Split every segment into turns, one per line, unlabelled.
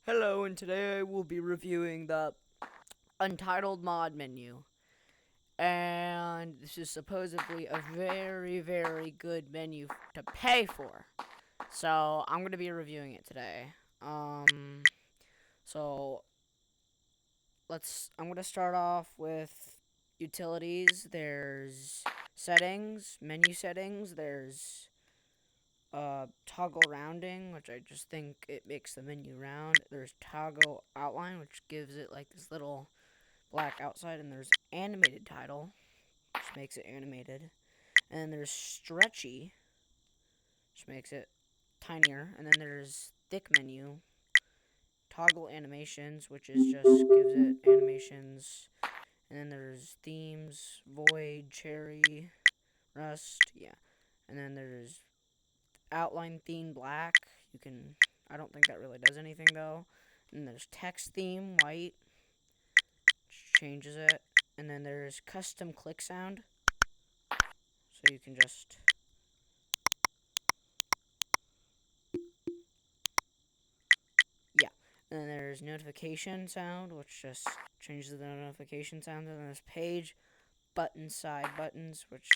Hello, and today I will be reviewing the Untitled mod menu. And this is supposedly a very, very good menu to pay for. So I'm going to be reviewing it today. So I'm going to start off with utilities. There's settings, menu settings. There's toggle rounding, which I just think it makes the menu round. There's toggle outline, which gives it like this little black outside, and there's animated title, which makes it animated. And then there's stretchy, which makes it tinier. And then there's thick menu, toggle animations, which is just gives it animations. And then there's themes, void, cherry, rust, yeah. And then there's outline theme black. I don't think that really does anything though. And there's text theme white, which changes it. And then there's custom click sound, so you can just yeah. And then there's notification sound, which just changes the notification sound. And then there's page button side buttons, which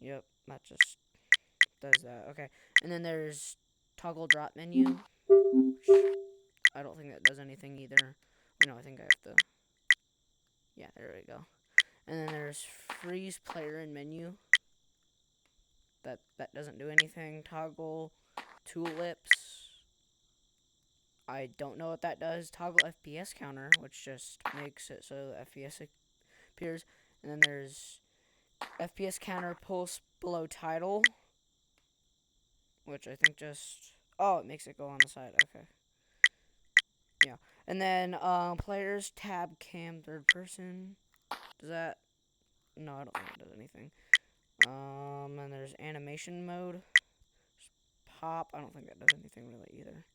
yep, that just does that. Okay. And then there's toggle drop menu, which I don't think that does anything either. No, I think I have to. Yeah, there we go. And then there's freeze player and menu. That doesn't do anything. Toggle tulips. I don't know what that does. Toggle FPS counter, which just makes it so FPS appears. And then there's FPS counter pulse below title, which I think just it makes it go on the side. Okay. Yeah. And then players tab cam third person. Does that? No, I don't think it does anything. And there's animation mode. Pop. I don't think that does anything really either.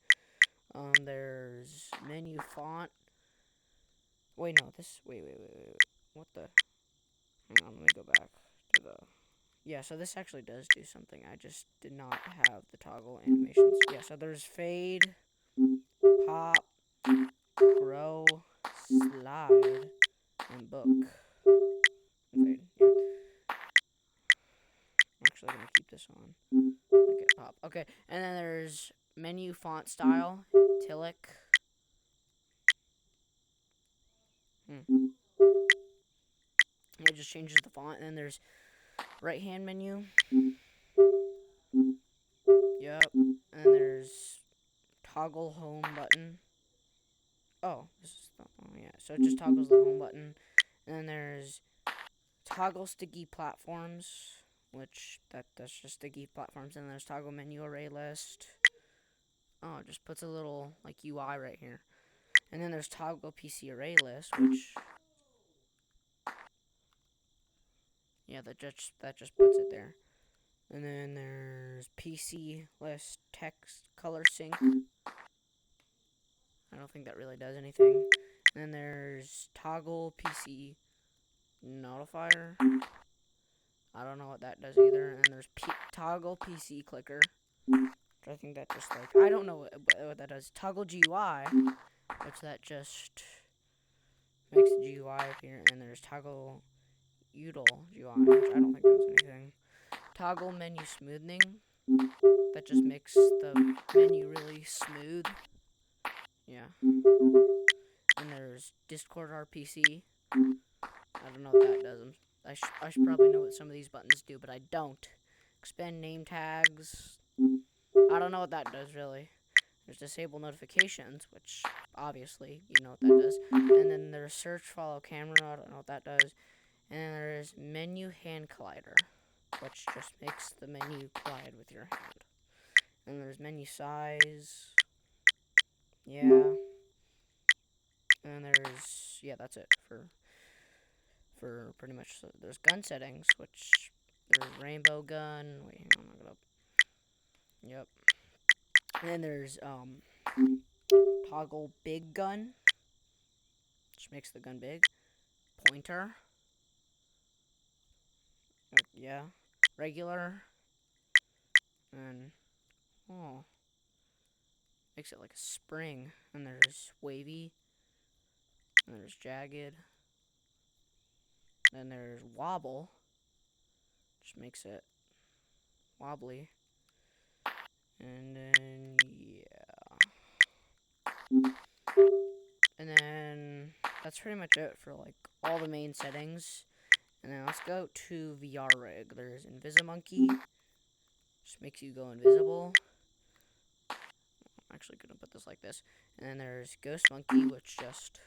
There's menu font. Wait, no. Wait. What the? Hang on. Let me go back to the. Yeah, so this actually does do something. I just did not have the toggle animations. Yeah, so there's fade, pop, grow, slide, and book. And fade. Yeah. I'm actually gonna keep this on. Okay, pop. Okay, and then there's menu font style, Tillic. It just changes the font. And then there's right hand menu. Yep. And then there's toggle home button. Oh, this is the, oh yeah. So it just toggles the home button. And then there's toggle sticky platforms, which that's just sticky platforms. And then there's toggle menu array list. Oh, it just puts a little like UI right here. And then there's toggle PC array list, which yeah, that just puts it there. And then there's PC list text color sync. I don't think that really does anything. And then there's toggle PC notifier. I don't know what that does either. And then there's toggle PC clicker. I think that just like I don't know what that does. Toggle GUI, which that just makes the GUI appear. And then there's toggle util GUI, which I don't think does anything. Toggle menu smoothing, that just makes the menu really smooth. Yeah. And there's Discord RPC. I don't know what that does. I should probably know what some of these buttons do, but I don't. Expand name tags. I don't know what that does really. There's disable notifications, which obviously you know what that does. And then there's search follow camera. I don't know what that does. And then there's menu hand collider, which just makes the menu collide with your hand. And there's menu size. Yeah. And there's that's it for pretty much. So there's gun settings, which there's rainbow gun. Wait, hang on, look it up. Yep. And then there's toggle big gun, which makes the gun big. Pointer. Yeah. Regular. And oh, makes it like a spring. And there's wavy. And there's jagged. Then there's wobble. Just makes it wobbly. And then, yeah. And then, that's pretty much it for, like, all the main settings. And then let's go to VR rig. There's Invisi-Monkey. Just makes you go invisible. I'm actually gonna put this like this. And then there's Ghost Monkey, which just...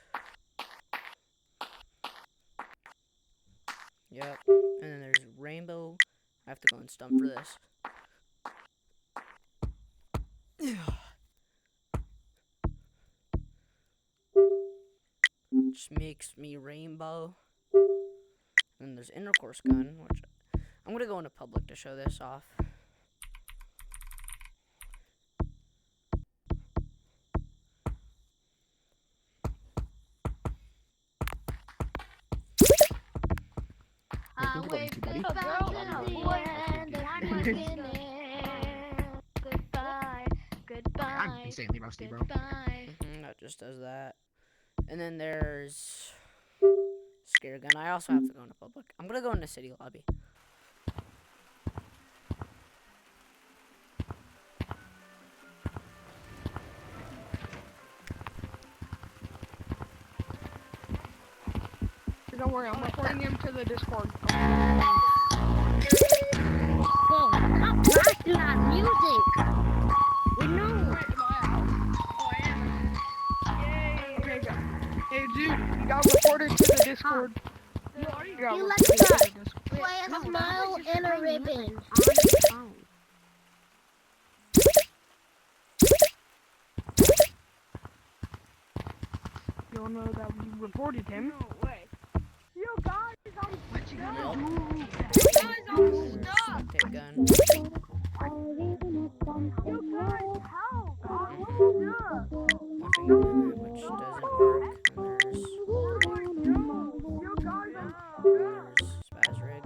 Yep. And then there's Rainbow. I have to go and stump for this. Just makes me rainbow. And there's Intercourse Gun, which I'm gonna go into public to show this off.
Goodbye.
I'm insanely rusty, bro.
That just does that. And then there's Scare Gun. I also have to go into public. I'm gonna go into city lobby.
Don't worry, I'm reporting him to the Discord.
Whoa, stop blasting that music! We know!
Okay, go. Hey, dude, you got reported to the Discord.
You let us play a smile and a ribbon.
You'll know that we reported him.
No way. Yo, guys,
What you gonna do?
guys, I'm stuck.
Take gun.
Yo, guys, help. I'm stuck.
Nothing limit, which doesn't work. And there's
Yo, guys, I'm stuck.
Spaz Rig.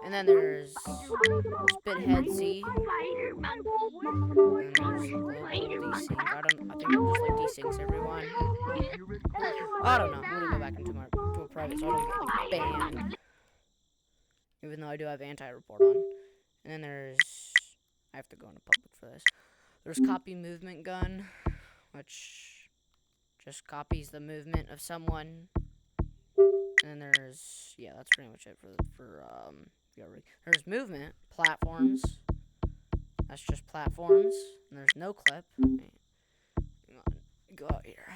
And then there's Spithead Z. And there's desync. I think I'm just like desyncs everyone. I don't know. I'm gonna go back into to a private so I don't get like banned. Even though I do have anti-report on. And then there's I have to go into public for this. There's copy movement gun, which just copies the movement of someone. And there's that's pretty much it for there's movement platforms. That's just platforms. And there's no clip. Hang on, go out here.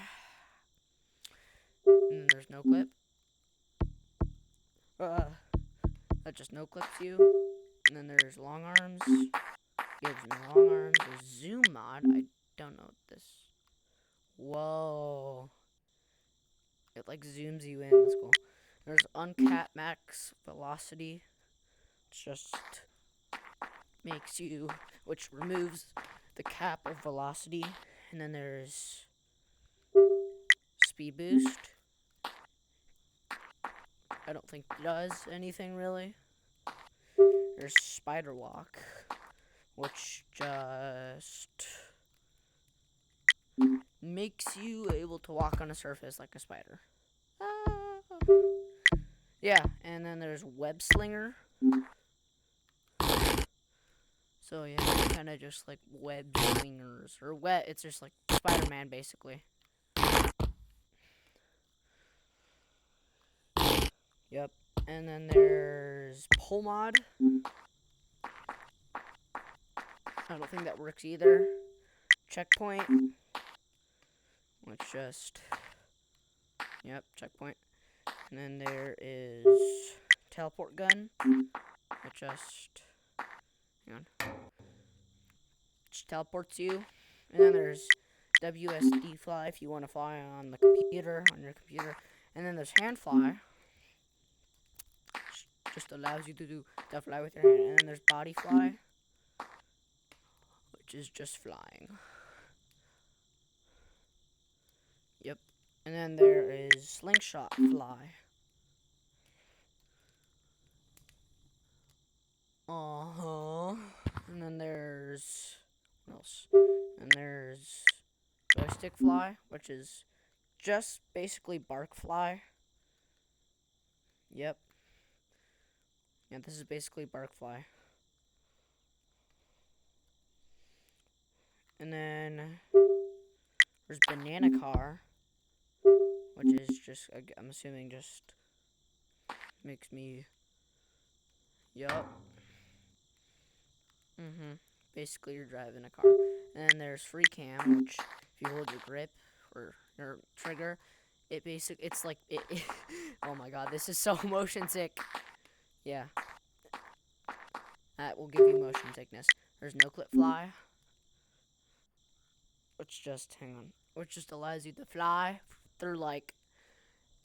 And then there's no clip. That just no clips you. And then there's long arms. Gives me long arms. There's zoom mod. I don't know what this. Whoa. It like zooms you in. That's cool. There's uncap max velocity. It's just makes you, which removes the cap of velocity. And then there's speed boost. I don't think it does anything really. There's spider walk, which just makes you able to walk on a surface like a spider. Yeah, and then there's web slinger. So yeah, kind of just like web slingers or it's just like Spider-Man basically. Yep. And then there's pull mod. I don't think that works either. Checkpoint. Which just checkpoint. And then there is teleport gun. It just teleports you. And then there's WSD fly if you want to fly on the computer, on your computer. And then there's hand fly. Just allows you to fly with your hand. And then there's body fly, which is just flying. Yep. And then there is slingshot fly. And then there's what else? And there's joystick fly, which is just basically bark fly. Yep. Yeah, this is basically bark fly. And then there's banana car, which is just, I'm assuming, just makes me. Yup. Basically, you're driving a car. And then there's free cam, which if you hold your grip or your trigger, it's like it oh my god, this is so motion sick. Yeah. That will give you motion sickness. There's no clip fly, which just allows you to fly through like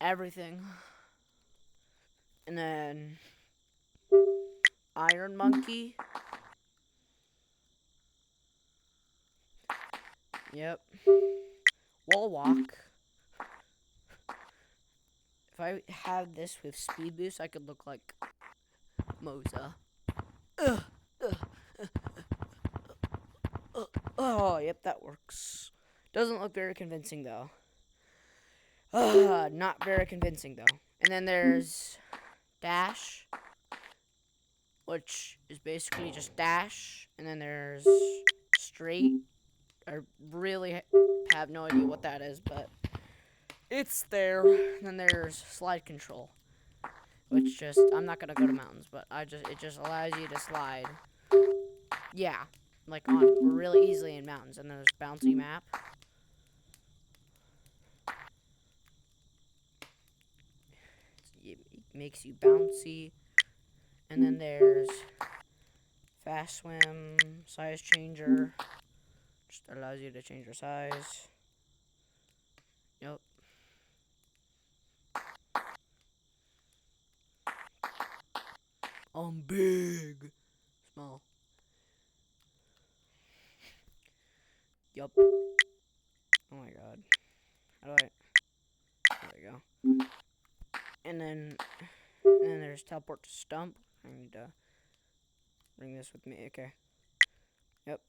everything. And then Iron Monkey. Yep. Wall walk. If I had this with speed boost, I could look like Moza. Oh, yep, that works. Doesn't look very convincing though. Not very convincing though. And then there's dash, which is basically just dash. And then there's straight. I really have no idea what that is, but it's there. And then there's slide control, which just, I'm not gonna go to mountains, but it just allows you to slide. Yeah, like on really easily in mountains. And then there's bouncy map. It makes you bouncy. And then there's fast swim, size changer. Just allows you to change your size. Yep. I'm big. Small. Yup. Oh my god. How do I... There we go. And then there's teleport to stump. I need to bring this with me. Okay. Yep.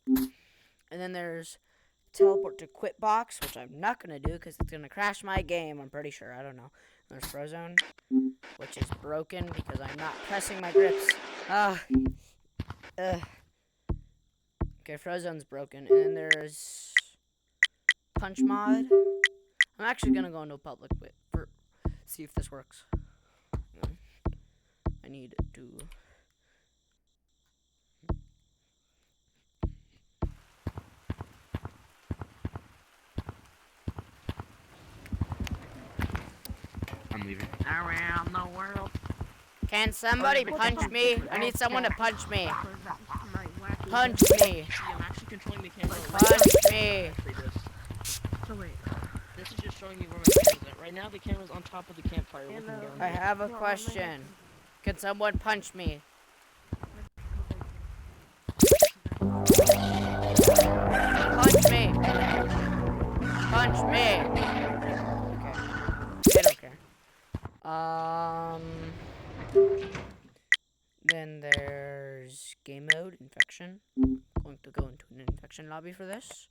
And then there's teleport to quit box, which I'm not going to do because it's going to crash my game, I'm pretty sure. I don't know. There's Frozone, which is broken because I'm not pressing my grips. Okay, Frozone's broken. And then there's punch mod. I'm actually going to go into a public see if this works. I need to...
I'm leaving.
Around the world.
Can somebody punch me? I need someone to punch me. Punch me.
I'm actually controlling the camera.
Punch me.
So wait.
This is just showing you where my camera's at. Right now, the camera's on top of the campfire. Looking down.
I have a question. Can someone punch me? Punch me. Punch me. Okay. I don't care. Then there's game mode, infection. I'm going to go into an infection lobby for this.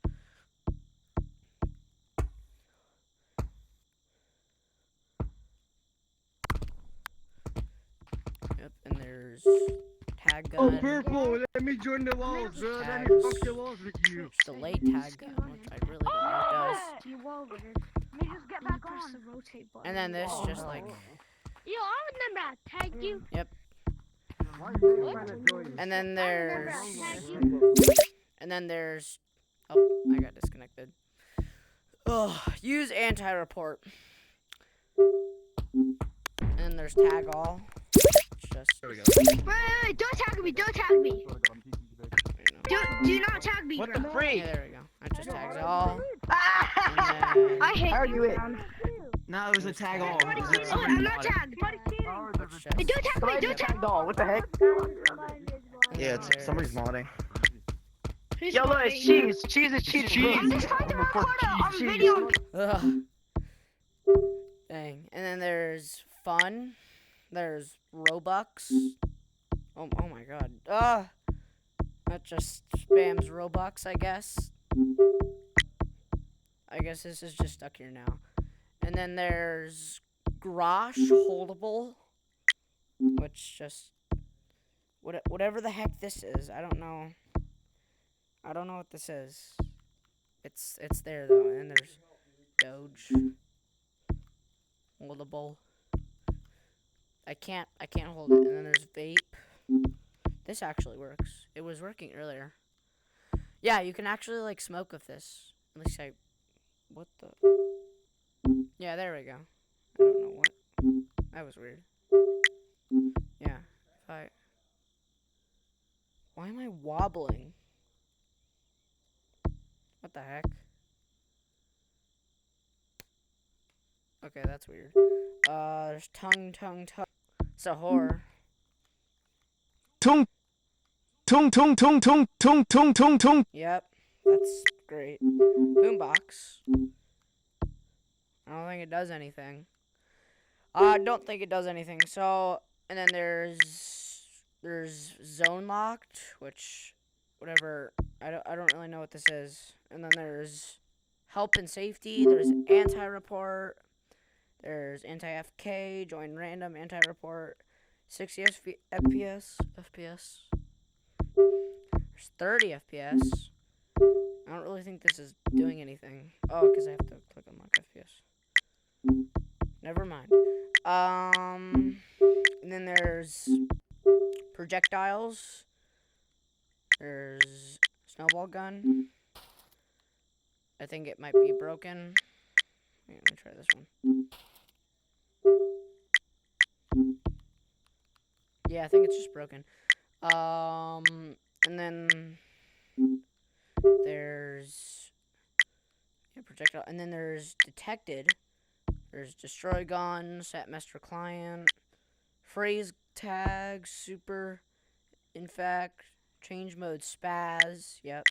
Yep, and there's tag gun.
Oh, purple! Let me join the walls, bro. Let me fuck the walls with you.
Delay tag gun, which I really don't know what it does.
Let me just get back on.
The rotate button.
And then this just like,
Yo, I remember I tagged you.
yep.
Why are you trying to join?
And then
I remember
there's,
I tagged you.
and then there's, oh, I got disconnected. Oh, use anti-report. And then there's tag all. It's just,
There we go.
Wait, don't tag me, don't tag me. Do not tag me,
What
bro.
the freak?
yeah, there we go. That just tags all.
Ah!
And then,
I hate
Argue
you,
it.
man.
No, it was a tag all.
Oh, I'm not tagged.
it's just,
Hey, don't tag me, don't tag me.
Doll, what the heck?
and
Yeah,
then
it's somebody's modding.
Who's
Yo, look,
modding?
it's cheese. Cheese is cheese.
Cheese.
I'm just trying to record a video.
Ugh. Dang. And then there's fun. There's Robux. Oh my god. That just spams Robux, I guess. I guess this is just stuck here now. And then there's Grosh Holdable, which just whatever the heck this is. I don't know. I don't know what this is. It's there though. And there's Doge Holdable. I can't hold it. And then there's Vape. This actually works. It was working earlier. Yeah, you can actually like smoke with this. At least what the? Yeah, there we go. I don't know what. That was weird. Yeah. Why am I wobbling? What the heck? Okay, that's weird. There's tongue. Sahur.
Tung. Tung tung tung tung tung tung tung tung.
Yep, that's great. Boombox. I don't think it does anything. I don't think it does anything. So, and then there's Zone Locked, which whatever. I don't really know what this is. And then there's Help and Safety. There's Anti-Report. There's Anti-FK. Join Random. Anti-Report. 60 FPS. There's 30 FPS. I don't really think this is doing anything. Oh, because I have to click on Lock FPS. Never mind. And then there's projectiles. There's snowball gun. I think it might be broken. Wait, let me try this one. Yeah, I think it's just broken. And then there's projectile, and then there's detected. There's destroy gun, set master client, phrase tag, super, infect, change mode, spaz. Yep.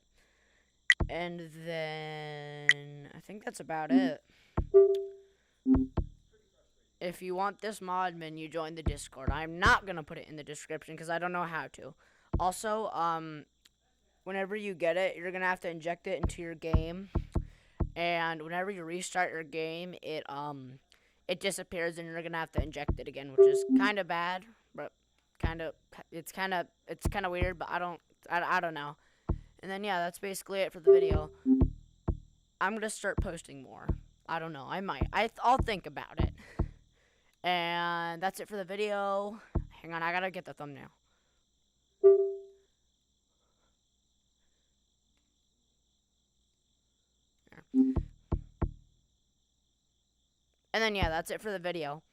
And then I think that's about it. If you want this mod menu, join the Discord. I'm not gonna put it in the description because I don't know how to. Also, whenever you get it, you're gonna have to inject it into your game, and whenever you restart your game, it disappears, and you're gonna have to inject it again, which is kind of bad, but it's kind of weird, but I don't know. And then yeah, that's basically it for the video. I'm gonna start posting more. I don't know. I might. I'll think about it. And that's it for the video. Hang on, I gotta get the thumbnail. There. And then yeah, that's it for the video.